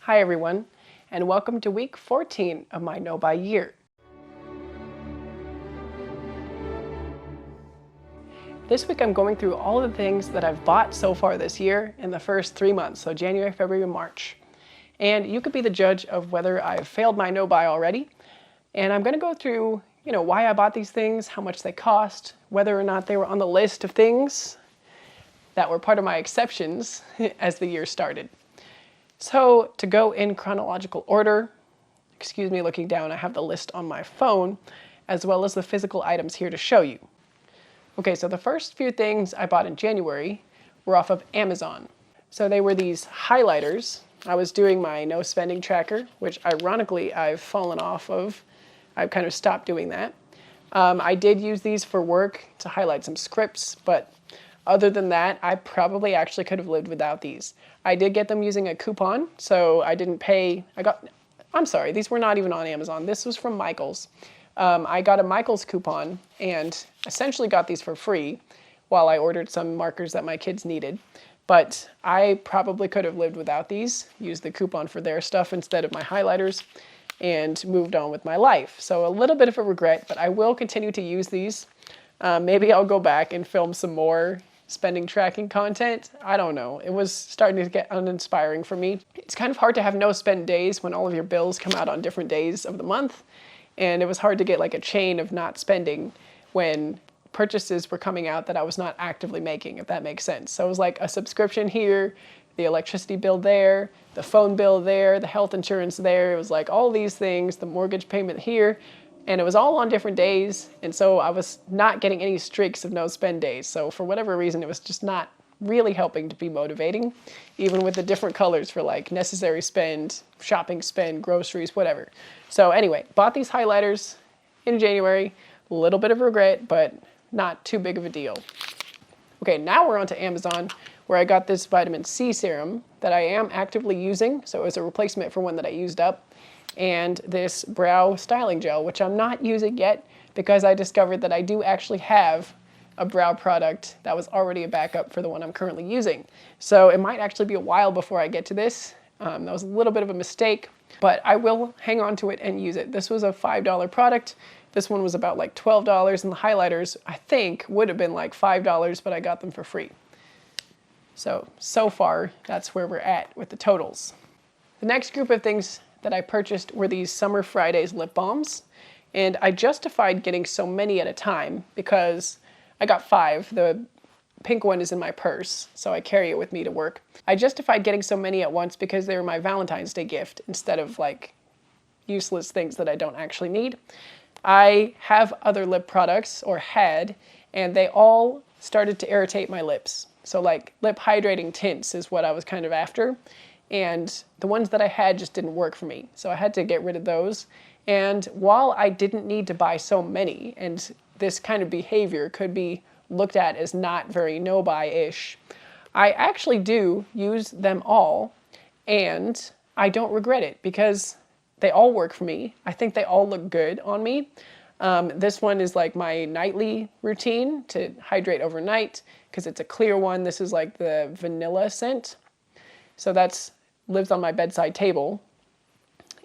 Hi everyone, and welcome to week 14 of my No Buy year. This week I'm going through all of the things that I've bought so far this year in the first 3 months, so January, February, and March. And you could be the judge of whether I've failed my no buy already. And I'm going to go through, why I bought these things, how much they cost, whether or not they were on the list of things that were part of my exceptions as the year started. So to go in chronological order, excuse me looking down, I have the list on my phone, as well as the physical items here to show you. Okay, so the first few things I bought in January were off of Amazon. So they were these highlighters. I was doing my no spending tracker, which ironically I've fallen off of. I've kind of stopped doing that. I did use these for work to highlight some scripts, but other than that, I probably actually could have lived without these. I did get them using a coupon, so I didn't pay. I'm sorry, these were not even on Amazon. This was from Michaels. I got a Michaels coupon and essentially got these for free while I ordered some markers that my kids needed. But I probably could have lived without these, used the coupon for their stuff instead of my highlighters, and moved on with my life. So a little bit of a regret, but I will continue to use these. Maybe I'll go back and film some more spending tracking content. I don't know. It was starting to get uninspiring for me. It's kind of hard to have no spend days when all of your bills come out on different days of the month. And it was hard to get like a chain of not spending when purchases were coming out that I was not actively making, if that makes sense. So it was like a subscription here, the electricity bill there, the phone bill there, the health insurance there. It was like all these things, the mortgage payment here. And it was all on different days, and so I was not getting any streaks of no spend days. So for whatever reason, it was just not really helping to be motivating, even with the different colors for like necessary spend, shopping spend, groceries, whatever. So anyway, bought these highlighters in January, a little bit of regret, but not too big of a deal. Okay, now we're on to Amazon, where I got this vitamin C serum that I am actively using. So it was a replacement for one that I used up. And this brow styling gel, which I'm not using yet because I discovered that I do actually have a brow product that was already a backup for the one I'm currently using. So it might actually be a while before I get to this. That was a little bit of a mistake, but I will hang on to it and use it. This was a $5 product. This one was about like $12, and the highlighters, I think, would have been like $5, but I got them for free. So far, that's where we're at with the totals. The next group of things that I purchased were these Summer Fridays lip balms. And I justified getting so many at a time because I got 5. The pink one is in my purse, so I carry it with me to work. I justified getting so many at once because they were my Valentine's Day gift instead of like useless things that I don't actually need. I have other lip products, or had, and they all started to irritate my lips. So like lip hydrating tints is what I was kind of after. And the ones that I had just didn't work for me. So I had to get rid of those. And while I didn't need to buy so many, and this kind of behavior could be looked at as not very no-buy-ish, I actually do use them all, and I don't regret it because they all work for me. I think they all look good on me. This one is like my nightly routine to hydrate overnight because it's a clear one. This is like the vanilla scent. So that's lives on my bedside table.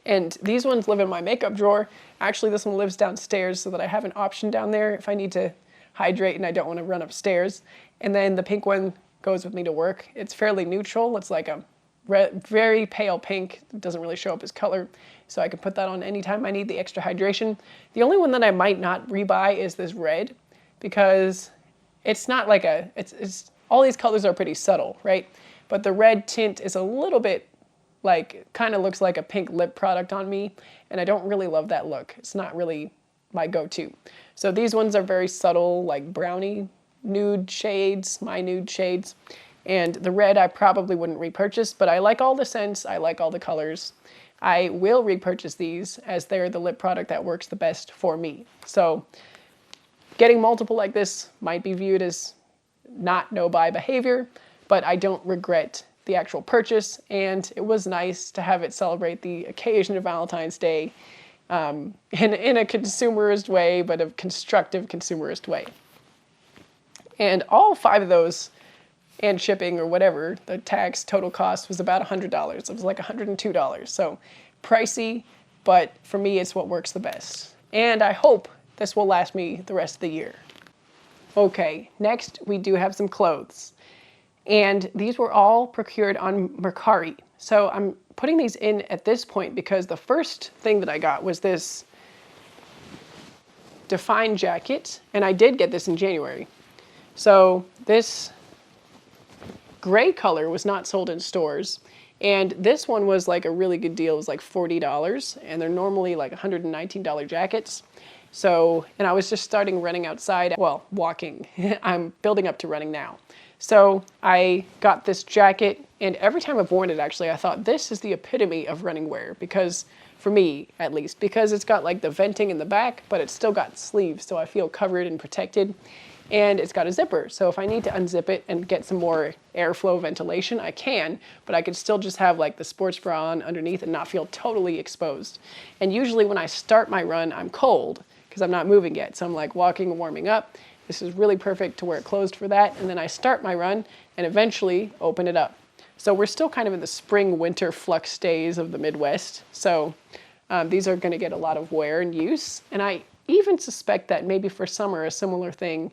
And these ones live in my makeup drawer. Actually, this one lives downstairs so that I have an option down there if I need to hydrate and I don't want to run upstairs. And then the pink one goes with me to work. It's fairly neutral. It's like a very pale pink. It doesn't really show up as color. So I can put that on anytime I need the extra hydration. The only one that I might not rebuy is this red because it's not like it's all these colors are pretty subtle, right? But the red tint is a little bit like, kind of looks like a pink lip product on me, and I don't really love that look. It's not really my go-to. So these ones are very subtle, like brownie nude shades, my nude shades. And the red I probably wouldn't repurchase, but I like all the scents, I like all the colors. I will repurchase these as they're the lip product that works the best for me. So getting multiple like this might be viewed as not no-buy behavior, but I don't regret the actual purchase, and it was nice to have it celebrate the occasion of Valentine's Day in a consumerist way, but a constructive consumerist way. And all 5 of those and shipping or whatever, the tax total cost was about $100. It was like $102. So pricey, but for me, it's what works the best. And I hope this will last me the rest of the year. Okay, next we do have some clothes. And these were all procured on Mercari. So I'm putting these in at this point because the first thing that I got was this Define jacket, and I did get this in January. So this gray color was not sold in stores, and this one was like a really good deal. It was like $40, and they're normally like $119 jackets. So, and I was just starting running outside, well, walking. I'm building up to running now. So I got this jacket, and every time I've worn it, actually, I thought this is the epitome of running wear, because for me, at least, because it's got like the venting in the back, but it's still got sleeves, so I feel covered and protected. And it's got a zipper, so if I need to unzip it and get some more airflow ventilation, I can, but I could still just have like the sports bra on underneath and not feel totally exposed. And usually when I start my run, I'm cold, because I'm not moving yet, so I'm like walking and warming up. This is really perfect to wear it closed for that, and then I start my run and eventually open it up. So we're still kind of in the spring-winter flux days of the Midwest, so these are going to get a lot of wear and use. And I even suspect that maybe for summer a similar thing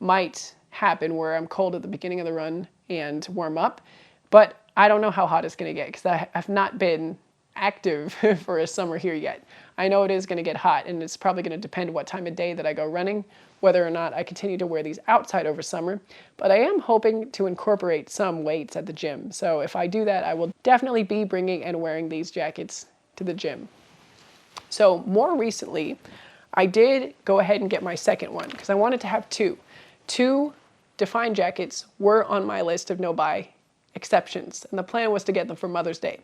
might happen where I'm cold at the beginning of the run and warm up. But I don't know how hot it's going to get because I have not been active for a summer here yet. I know it is going to get hot, and it's probably going to depend what time of day that I go running, whether or not I continue to wear these outside over summer. But I am hoping to incorporate some weights at the gym. So if I do that, I will definitely be bringing and wearing these jackets to the gym. So more recently, I did go ahead and get my second one because I wanted to have two. Two Define jackets were on my list of no-buy exceptions, and the plan was to get them for Mother's Day.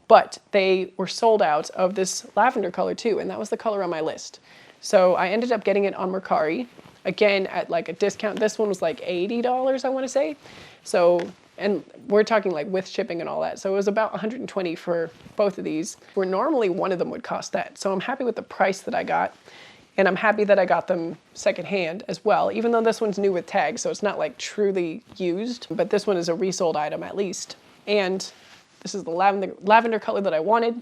But they were sold out of this lavender color too, and that was the color on my list. So I ended up getting it on Mercari, again at like a discount. This one was like $80, I want to say. So, and we're talking like with shipping and all that. So it was about $120 for both of these, where normally one of them would cost that. So I'm happy with the price that I got. And I'm happy that I got them secondhand as well, even though this one's new with tags, so it's not like truly used, but this one is a resold item at least. And this is the lavender color that I wanted.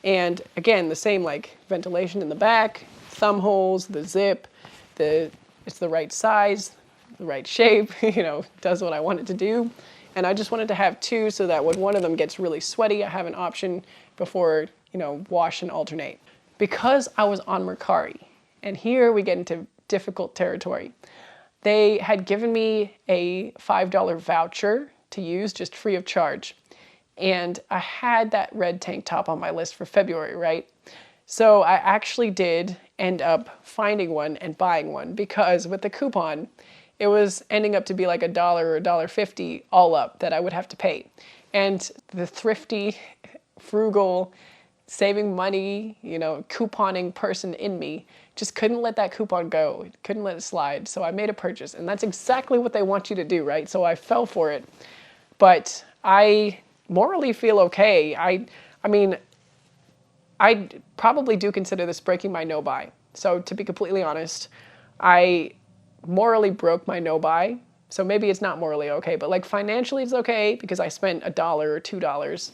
And again, the same like ventilation in the back, thumb holes, the zip, it's the right size, the right shape, does what I want it to do. And I just wanted to have two so that when one of them gets really sweaty, I have an option before, wash and alternate. Because I was on Mercari, and here we get into difficult territory. They had given me a $5 voucher to use just free of charge. And I had that red tank top on my list for February, right? So I actually did end up finding one and buying one because with the coupon, it was ending up to be like $1 or $1.50 all up that I would have to pay. And the thrifty, frugal, saving money, couponing person in me just couldn't let that coupon go, couldn't let it slide. So I made a purchase, and that's exactly what they want you to do, right? So I fell for it, but I morally feel okay. I mean, I probably do consider this breaking my no-buy. So to be completely honest, I morally broke my no-buy. So maybe it's not morally okay, but like financially it's okay because I spent $1 or $2.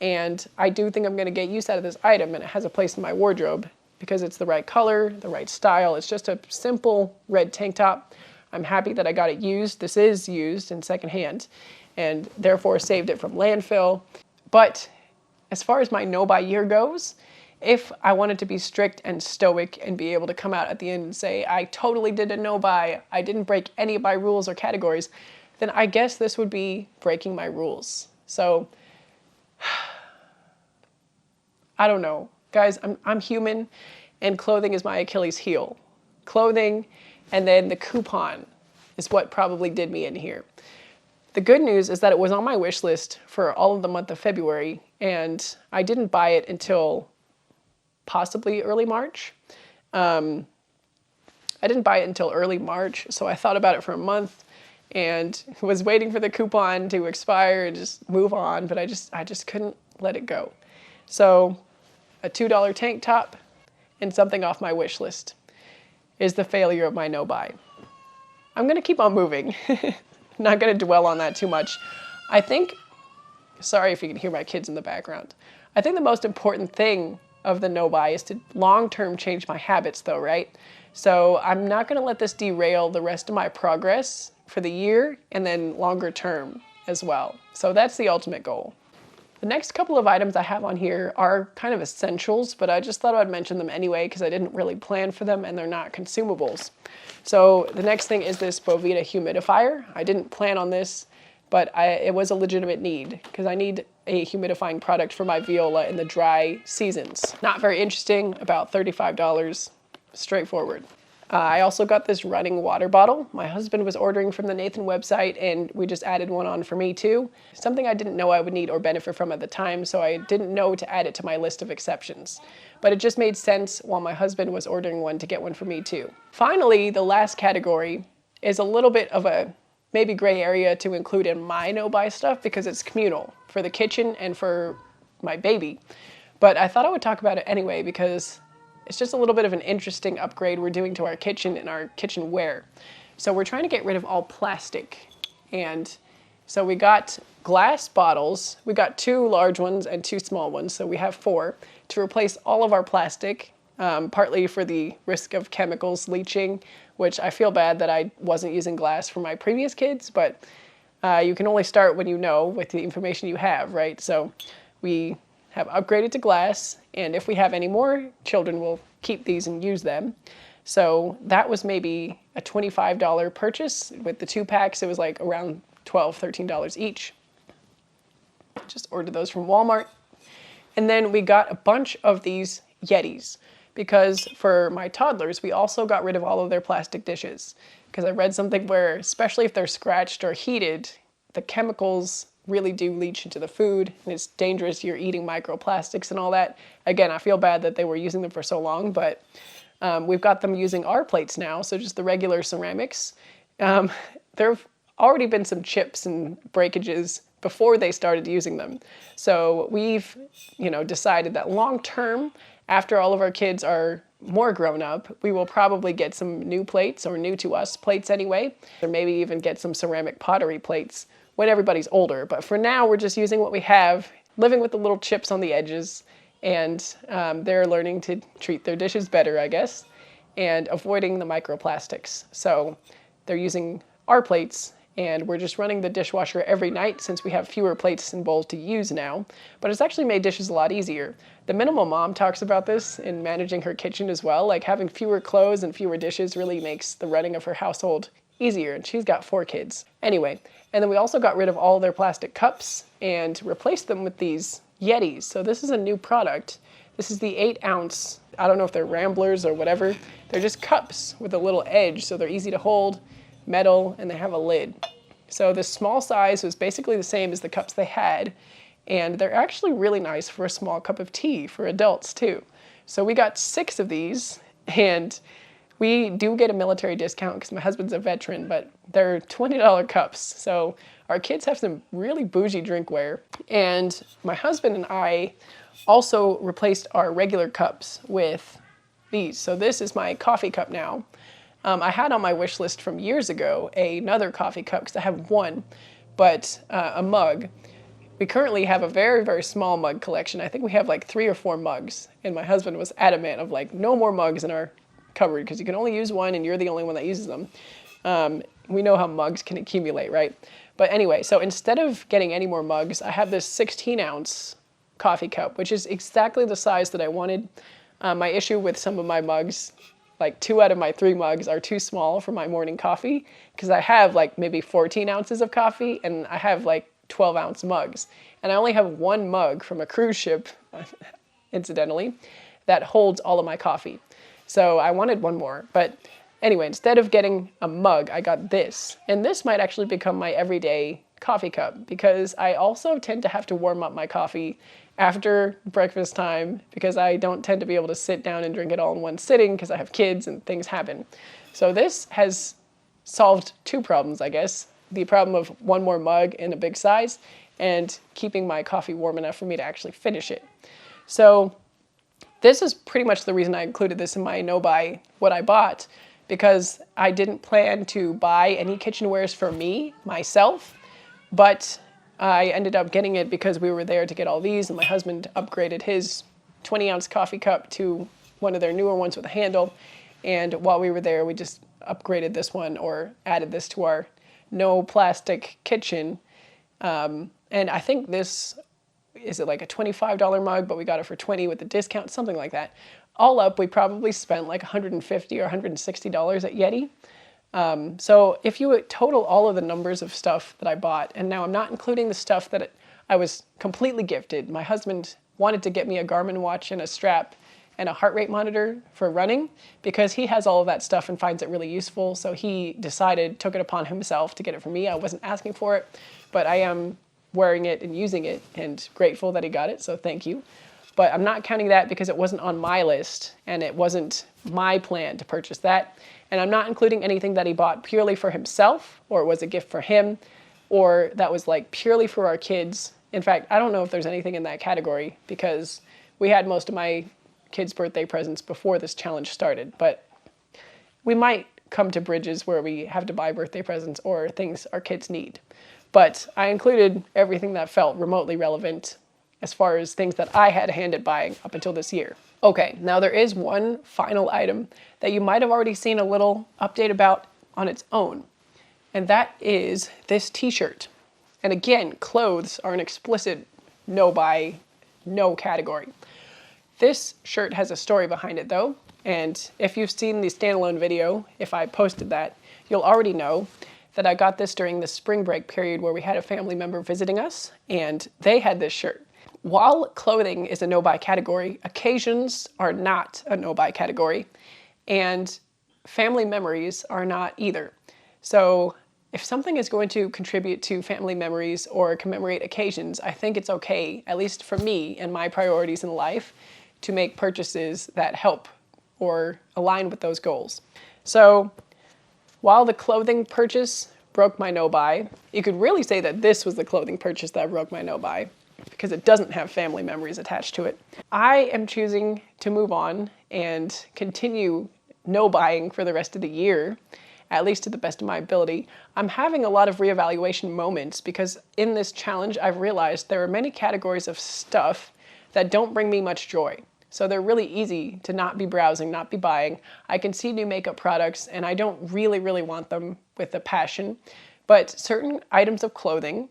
And I do think I'm going to get use out of this item, and it has a place in my wardrobe because it's the right color, the right style. It's just a simple red tank top. I'm happy that I got it used. This is used in secondhand and therefore saved it from landfill. But as far as my no-buy year goes, if I wanted to be strict and stoic and be able to come out at the end and say, I totally did a no-buy, I didn't break any of my rules or categories, then I guess this would be breaking my rules. So I don't know. Guys, I'm human, and clothing is my Achilles heel. Clothing, and then the coupon is what probably did me in here. The good news is that it was on my wish list for all of the month of February, and I didn't buy it until possibly early March. I didn't buy it until early March, so I thought about it for a month and was waiting for the coupon to expire and just move on, but I just couldn't let it go. So a $2 tank top and something off my wish list is the failure of my no-buy. I'm gonna keep on moving. not going to dwell on that too much. I think, sorry if you can hear my kids in the background. I think the most important thing of the no-buy is to long-term change my habits though, right? So I'm not going to let this derail the rest of my progress for the year and then longer term as well. So that's the ultimate goal. The next couple of items I have on here are kind of essentials, but I just thought I'd mention them anyway because I didn't really plan for them and they're not consumables. So the next thing is this Boveda humidifier. I didn't plan on this, but it was a legitimate need because I need a humidifying product for my viola in the dry seasons. Not very interesting, about $35, straightforward. I also got this running water bottle. My husband was ordering from the Nathan website and we just added one on for me too. Something I didn't know I would need or benefit from at the time, so I didn't know to add it to my list of exceptions. But it just made sense while my husband was ordering one to get one for me too. Finally, the last category is a little bit of a maybe gray area to include in my no-buy stuff because it's communal for the kitchen and for my baby. But I thought I would talk about it anyway because it's just a little bit of an interesting upgrade we're doing to our kitchen and our kitchenware. So we're trying to get rid of all plastic. And so we got glass bottles. We got 2 large ones and 2 small ones. So we have 4 to replace all of our plastic, partly for the risk of chemicals leaching, which I feel bad that I wasn't using glass for my previous kids, but you can only start when you know with the information you have, right? So we have upgraded to glass, and if we have any more, children will keep these and use them. So that was maybe a $25 purchase. With the 2 packs, it was like around $12, $13 each. Just ordered those from Walmart. And then we got a bunch of these Yetis because for my toddlers, we also got rid of all of their plastic dishes. Because I read something where, especially if they're scratched or heated, the chemicals really do leach into the food and it's dangerous. You're eating microplastics and all that. Again, I feel bad that they were using them for so long, but we've got them using our plates now, so just the regular ceramics. There have already been some chips and breakages before they started using them. So we've, decided that long term, after all of our kids are more grown up, we will probably get some new plates, or new to us plates anyway, or maybe even get some ceramic pottery plates when everybody's older. But for now, we're just using what we have, living with the little chips on the edges, and they're learning to treat their dishes better, I guess, and avoiding the microplastics. So they're using our plates, and we're just running the dishwasher every night since we have fewer plates and bowls to use now. But it's actually made dishes a lot easier. The Minimal Mom talks about this in managing her kitchen as well. Like having fewer clothes and fewer dishes really makes the running of her household easier, and she's got 4 kids. Anyway, and then we also got rid of all their plastic cups and replaced them with these Yetis. So this is a new product. This is the 8-ounce, I don't know if they're Ramblers or whatever. They're just cups with a little edge, so they're easy to hold, metal, and they have a lid. So the small size was basically the same as the cups they had, and they're actually really nice for a small cup of tea for adults too. So we got 6 of these, and we do get a military discount because my husband's a veteran, but they're $20 cups. So our kids have some really bougie drinkware. And my husband and I also replaced our regular cups with these. So this is my coffee cup now. I had on my wish list from years ago another coffee cup because I have one, but a mug. We currently have a very, very small mug collection. I think we have like 3 or 4 mugs. And my husband was adamant of like, no more mugs in our cupboard because you can only use one and you're the only one that uses them. We know how mugs can accumulate, right? But anyway, so instead of getting any more mugs, I have this 16-ounce coffee cup, which is exactly the size that I wanted. My issue with some of my mugs, like 2 out of my 3 mugs are too small for my morning coffee because I have like maybe 14 ounces of coffee and I have like 12-ounce mugs. And I only have 1 mug from a cruise ship, incidentally, that holds all of my coffee. So I wanted 1 more, but anyway, instead of getting a mug, I got this. And this might actually become my everyday coffee cup because I also tend to have to warm up my coffee after breakfast time because I don't tend to be able to sit down and drink it all in one sitting because I have kids and things happen. So this has solved 2 problems, I guess. The problem of 1 more mug in a big size and keeping my coffee warm enough for me to actually finish it. So this is pretty much the reason I included this in my no-buy what I bought, because I didn't plan to buy any kitchenwares for myself, but I ended up getting it because we were there to get all these, and my husband upgraded his 20-ounce coffee cup to one of their newer ones with a handle. And while we were there, we just upgraded this one, or added this to our no plastic kitchen. And I think this, is it like a $25 mug, but we got it for $20 with the discount, something like that. All up, we probably spent like $150 or $160 at Yeti. So if you total all of the numbers of stuff that I bought, and now I'm not including the stuff that I was completely gifted. My husband wanted to get me a Garmin watch and a strap and a heart rate monitor for running because he has all of that stuff and finds it really useful. So he took it upon himself to get it for me. I wasn't asking for it, but I am wearing it and using it and grateful that he got it, so thank you. But I'm not counting that because it wasn't on my list and it wasn't my plan to purchase that. And I'm not including anything that he bought purely for himself, or it was a gift for him, or that was like purely for our kids. In fact, I don't know if there's anything in that category because we had most of my kids' birthday presents before this challenge started, but we might come to bridges where we have to buy birthday presents or things our kids need. But I included everything that felt remotely relevant as far as things that I had a hand at buying up until this year. Okay, now there is one final item that you might have already seen a little update about on its own, and that is this t-shirt. And again, clothes are an explicit no category. This shirt has a story behind it though, and if you've seen the standalone video, if I posted that, you'll already know that I got this during the spring break period where we had a family member visiting us, and they had this shirt. While clothing is a no-buy category, occasions are not a no-buy category, and family memories are not either. So if something is going to contribute to family memories or commemorate occasions, I think it's okay, at least for me and my priorities in life, to make purchases that help or align with those goals. So while the clothing purchase broke my no-buy, you could really say that this was the clothing purchase that broke my no-buy because it doesn't have family memories attached to it. I am choosing to move on and continue no-buying for the rest of the year, at least to the best of my ability. I'm having a lot of reevaluation moments because in this challenge, I've realized there are many categories of stuff that don't bring me much joy. So they're really easy to not be browsing, not be buying. I can see new makeup products and I don't really want them with a passion, but certain items of clothing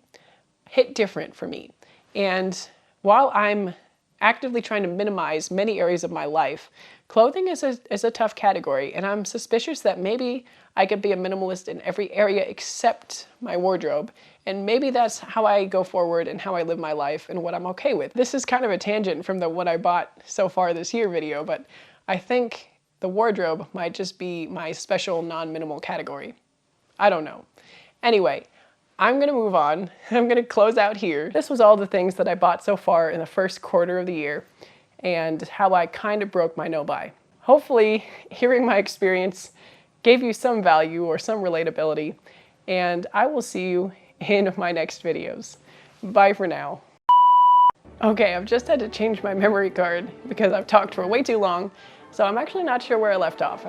hit different for me. And while I'm actively trying to minimize many areas of my life, clothing is a tough category, and I'm suspicious that maybe I could be a minimalist in every area except my wardrobe, and maybe that's how I go forward and how I live my life and what I'm okay with. This is kind of a tangent from the what I bought so far this year video, but I think the wardrobe might just be my special non-minimal category. I don't know. Anyway, I'm gonna move on. I'm gonna close out here. This was all the things that I bought so far in the first quarter of the year and how I kind of broke my no-buy. Hopefully, hearing my experience gave you some value or some relatability, and I will see you in my next videos. Bye for now. Okay, I've just had to change my memory card because I've talked for way too long, so I'm actually not sure where I left off.